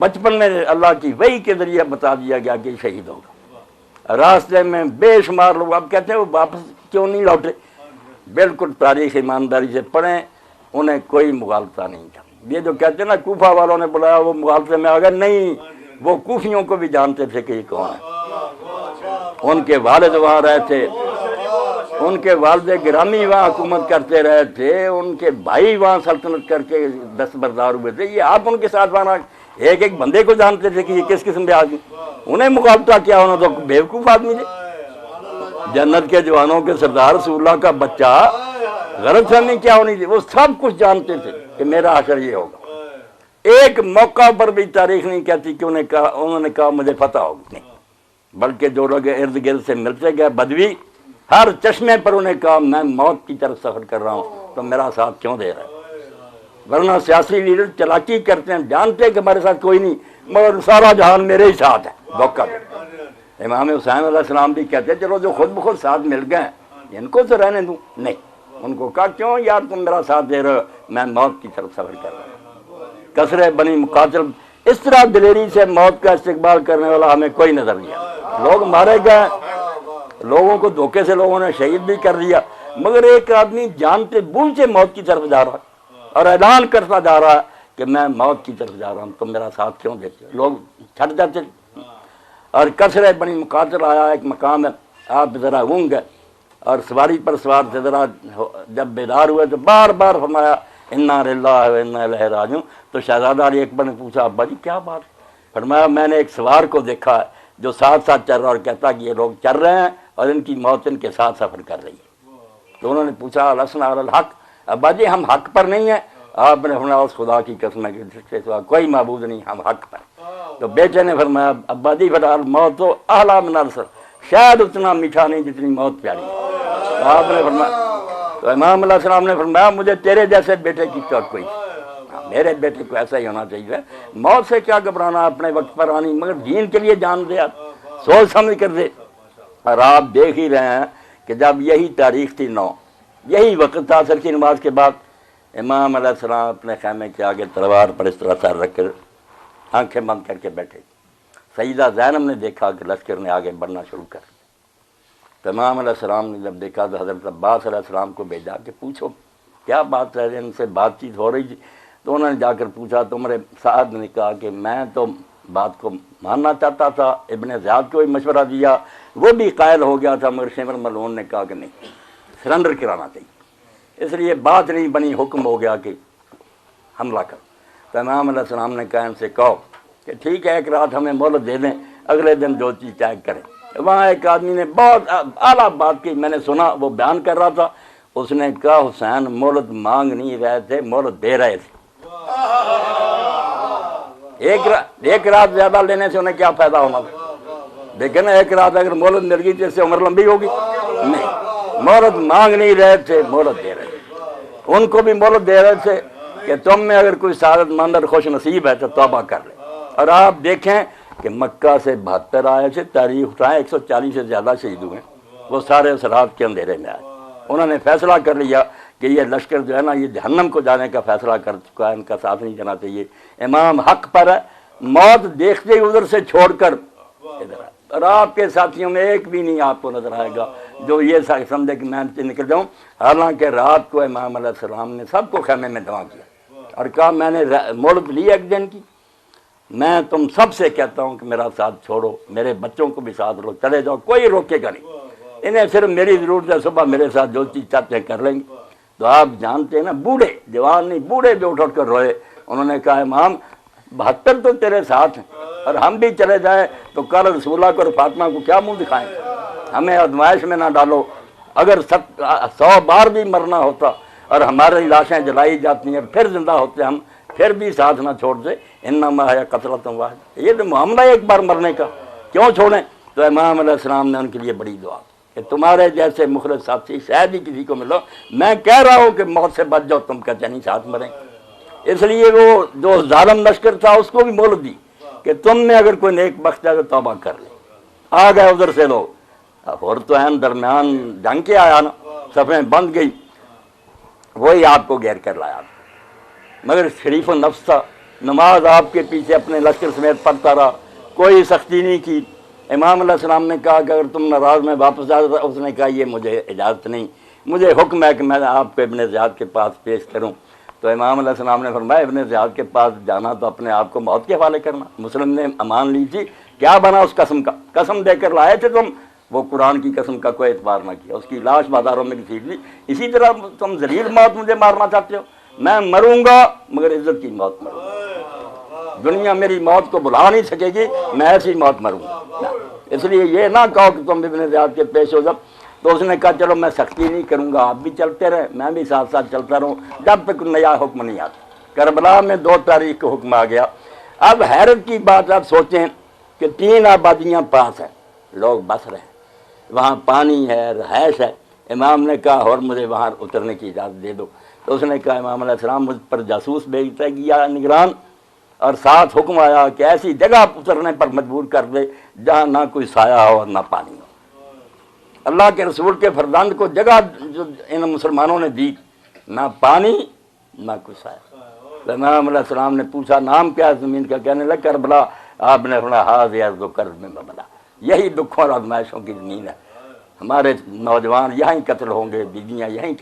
بچپن میں اللہ کی وحی کے ذریعے بتا دیا گیا کہ شہید ہوگا۔ راستے میں بے شمار لوگ اب کہتے ہیں وہ واپس کیوں نہیں لوٹے؟ بالکل تاریخ ایمانداری سے پڑھیں، انہیں کوئی مغالطہ نہیں تھا۔ یہ جو کہتے ہیں نا کوفہ والوں نے بلایا وہ مغالطے میں آ گئے، نہیں، وہ کوفیوں کو بھی جانتے تھے کہ یہ کون ہے۔ ان کے والد وہاں رہے تھے، ان کے والد گرامی وہاں حکومت کرتے رہے تھے، ان کے بھائی وہاں سلطنت کر کے دستبردار ہوئے تھے۔ یہ آپ ان کے ساتھ وہاں ایک ایک بندے کو جانتے تھے کہ یہ کس قسم کے آدمی، انہیں مغالطہ کیا، انہوں تو بیوقوف آدمی تھے۔ جنت کے جوانوں کے سردار رسول اللہ کا بچہ، غلط فہمی کیا ہونی تھی، وہ سب کچھ جانتے تھے کہ میرا حشر یہ ہوگا۔ ایک موقع پر بھی تاریخ نہیں کہتی کہ انہوں نے کہا مجھے فتح ہوگی، نہیں، بلکہ جو لوگ ارد گرد سے ملتے گئے بدوی، ہر چشمے پر انہیں کہا میں موت کی طرف سفر کر رہا ہوں تو میرا ساتھ کیوں دے رہا ہے؟ ورنہ سیاسی لیڈر چلاکی کرتے ہیں، جانتے ہیں کہ ہمارے ساتھ کوئی نہیں، مگر سارا جہان میرے ہی ساتھ ہے، دھوکہ دے۔ امام حسین علیہ السلام بھی کہتے ہیں چلو جو خود بخود ساتھ مل گئے ان کو تو رہنے دوں، نہیں، ان کو کہا کیوں یار تم میرا ساتھ دے رہے ہو، میں موت کی طرف سفر کر رہا ہوں۔ کثرے بنی مقاتل، اس طرح دلیری سے موت کا استقبال کرنے والا ہمیں کوئی نظر نہیں آیا۔ لوگ مارے گئے، لوگوں کو دھوکے سے لوگوں نے شہید بھی کر دیا، مگر ایک آدمی جانتے بوجھتے موت کی طرف جا رہا اور اعلان کرتا جا رہا ہے کہ میں موت کی طرف جا رہا ہوں، تم میرا ساتھ کیوں دیتے ہو؟ لوگ چھٹ جاتے۔ اور کثرے بنی مقاتل آیا، ایک مقام ہے، آپ ذرا اونگ گئے اور سواری پر سوار سے ذرا جب بیدار ہوئے تو بار بار فرمایا انا للہ و انا الیہ راجعون۔ تو شہزادہ علی اکبر نے پوچھا ابا جی کیا بات؟ فرمایا میں نے ایک سوار کو دیکھا ہے جو ساتھ ساتھ چل رہا اور کہتا کہ یہ لوگ چل رہے ہیں اور ان کی موت ان کے ساتھ سفر کر رہی ہے۔ تو انہوں نے پوچھا لسنا علی الحق، ابا جی ہم حق پر نہیں ہیں؟ آپ نے فرمایا اس خدا کی قسم ہے کہ جس کے سوا کوئی معبود نہیں، ہم حق پر۔ تو بیٹے نے فرمایا ابا جی فلحال موت تو اعلیٰ من العسل، شاید اتنا میٹھا نہیں جتنی موت پیاری ہے۔ تو آپ نے فرمایا، تو امام علیہ السلام نے فرمایا مجھے تیرے جیسے بیٹے کی توقع ہے، میرے بیٹے کو ایسا ہی ہونا چاہیے، موت سے کیا گھبرانا، اپنے وقت پر آنی، مگر دین کے لیے جان دے، سوچ سمجھ کر دے۔ اور آپ دیکھ ہی رہے ہیں کہ جب یہی تاریخ تھی 9، یہی وقت تھا عصر کی نماز کے بعد، امام علیہ السلام اپنے خیمے کے آگے تلوار پر اس طرح سر رکھ کر آنکھیں بند کر کے بیٹھے۔ سیدہ زینب نے دیکھا کہ لشکر نے آگے بڑھنا شروع کر دیا۔ تو امام علیہ السلام نے جب دیکھا تو حضرت عباس علیہ السلام کو بھیجا کہ پوچھو کیا بات ہے، ان سے بات چیت ہو رہی تھی۔ تو انہوں نے جا کر پوچھا تو عمر سعد نے کہا کہ میں تو بات کو ماننا چاہتا تھا، ابن زیاد کو بھی مشورہ دیا، وہ بھی قائل ہو گیا تھا، مگر شمر ملعون نے کہا کہ نہیں، سرنڈر کرانا چاہیے، اس لیے بات نہیں بنی، حکم ہو گیا کہ حملہ کرو۔ تو امام علیہ السلام نے کہا ان سے کہو کہ ٹھیک ہے ایک رات ہمیں مہلت دے دیں، اگلے دن جو چیز چاہے کریں۔ وہاں ایک آدمی نے بہت اعلیٰ بات کی، میں نے سنا، وہ بیان کر رہا تھا، اس نے کہا حسین مہلت مانگ نہیں رہے تھے، مہلت دے رہے تھے۔ ایک رات زیادہ لینے سے انہیں کیا فائدہ ہونا تھا؟ لیکن ایک رات اگر مہلت مل گئی تو اس سے عمر لمبی ہوگی؟ نہیں، مہلت مانگ نہیں رہے تھے، مہلت دے رہے تھے۔ ان کو بھی مہلت دے رہے تھے کہ تم میں اگر کوئی سعادت مند اور خوش نصیب ہے تو توبہ کر لے۔ اور آپ دیکھیں کہ مکہ سے 72 آئے تھے، تاریخ اٹھائیں 140 سے زیادہ شہید ہوئے، وہ سارے اس رات کے اندھیرے میں آئے۔ انہوں نے فیصلہ کر لیا کہ یہ لشکر جو ہے نا یہ جہنم کو جانے کا فیصلہ کر چکا ہے، ان کا ساتھ نہیں جانا چاہیے، امام حق پر ہے۔ موت دیکھتے ہی ادھر سے چھوڑ کر ادھر، اور آپ کے ساتھیوں میں ایک بھی نہیں آپ کو نظر آئے گا جو یہ سمجھے کہ میں نکل جاؤں۔ حالانکہ رات کو امام علیہ السلام نے سب کو خیمے میں جمع کیا اور کہا میں نے مہلت لی ایک دن کی، میں تم سب سے کہتا ہوں کہ میرا ساتھ چھوڑو، میرے بچوں کو بھی ساتھ لو، چلے جاؤ، کوئی روکے گا نہیں، انہیں صرف میری ضرورت ہے، صبح میرے ساتھ جو چیز چاہتے ہیں کر لیں گے۔ تو آپ جانتے ہیں نا، بوڑھے، جوان نہیں، بوڑھے بھی اٹھ کر روئے۔ انہوں نے کہا امام 72 تو تیرے ساتھ ہیں اور ہم بھی چلے جائیں تو کل رسول اللہ کو اور فاطمہ کو کیا منہ دکھائیں گے؟ ہمیں آزمائش میں نہ ڈالو، اگر 100 بار بھی مرنا ہوتا اور ہماری لاشیں جلائی جاتی ہیں پھر زندہ ہوتے ہم، پھر بھی ساتھ نہ چھوڑتے، انما ہے قتلۃ واحد، یہ تو معاملہ ایک بار مرنے کا، کیوں چھوڑیں؟ تو امام علیہ السلام نے ان کے لیے بڑی دعا کہ تمہارے جیسے مخلص ساتھی شاید ہی کسی کو ملو، میں کہہ رہا ہوں کہ موت سے بچ جاؤ، تم کہتے نہیں ساتھ مریں۔ اس لیے وہ جو ظالم لشکر تھا اس کو بھی مہلت دی کہ تم میں اگر کوئی نیک بخت ہے تو توبہ کر لے۔ آ گئے ادھر سے لوگ، اور تو این درمیان جنگ کے آیا نا، صفیں بند گئی، وہی آپ کو گھیر کر لایا، مگر شریف و نفس تھا، نماز آپ کے پیچھے اپنے لشکر سمیت پڑھتا رہا، کوئی سختی نہیں کی۔ امام علیہ السلام نے کہا کہ اگر تم ناراض میں واپس آ جاتا، اس نے کہا یہ مجھے اجازت نہیں، مجھے حکم ہے کہ میں آپ کو ابن زیاد کے پاس پیش کروں۔ تو امام علیہ السلام نے فرمایا ابن زیاد کے پاس جانا تو اپنے آپ کو موت کے حوالے کرنا۔ مسلم نے امان لی تھی، کیا بنا اس قسم کا؟ قسم دے کر لائے تھے تم، وہ قرآن کی قسم کا کوئی اعتبار نہ کیا، اس کی لاش بازاروں میں گھسیٹ لی۔ اسی طرح تم ذلیل موت مجھے مارنا چاہتے ہو، میں مروں گا مگر عزت کی موت مروں گا، دنیا میری موت کو بلا نہیں سکے گی، میں ایسی موت مروں گا۔ اس لیے یہ نہ کہو کہ تم ابن زیاد کے پیش ہو جب۔ تو اس نے کہا چلو میں سختی نہیں کروں گا، آپ بھی چلتے رہے میں بھی ساتھ ساتھ چلتا رہوں جب تک نیا حکم نہیں آتا۔ کربلا میں 2 تاریخ کو حکم آ گیا۔ اب حیرت کی بات آپ سوچیں کہ 3 آبادیاں پاس ہیں، لوگ بس رہے ہیں، وہاں پانی ہے، رہائش ہے۔ امام نے کہا اور مجھے وہاں اترنے کی اجازت دے دو۔ تو اس نے کہا امام علیہ السلام مجھ پر جاسوس بھیجتا گیا نگران، اور ساتھ حکم آیا کہ ایسی جگہ اترنے پر مجبور کر دے جہاں نہ کوئی سایہ ہو اور نہ پانی ہو۔ اللہ کے رسول کے فرزند کو جگہ جو ان مسلمانوں نے دی، نہ پانی نہ کوئی سایہ۔ تو امام علیہ السلام نے پوچھا نام کیا ہے زمین کا؟ کہنے لگا کربلا۔ آپ نے فرمایا ہاذ یرد کرب میں مبلا، یہی دکھوں اور آزمائشوں کی زمین ہے، ہمارے نوجوان یہیں قتل ہوں گے، بیویاں یہیں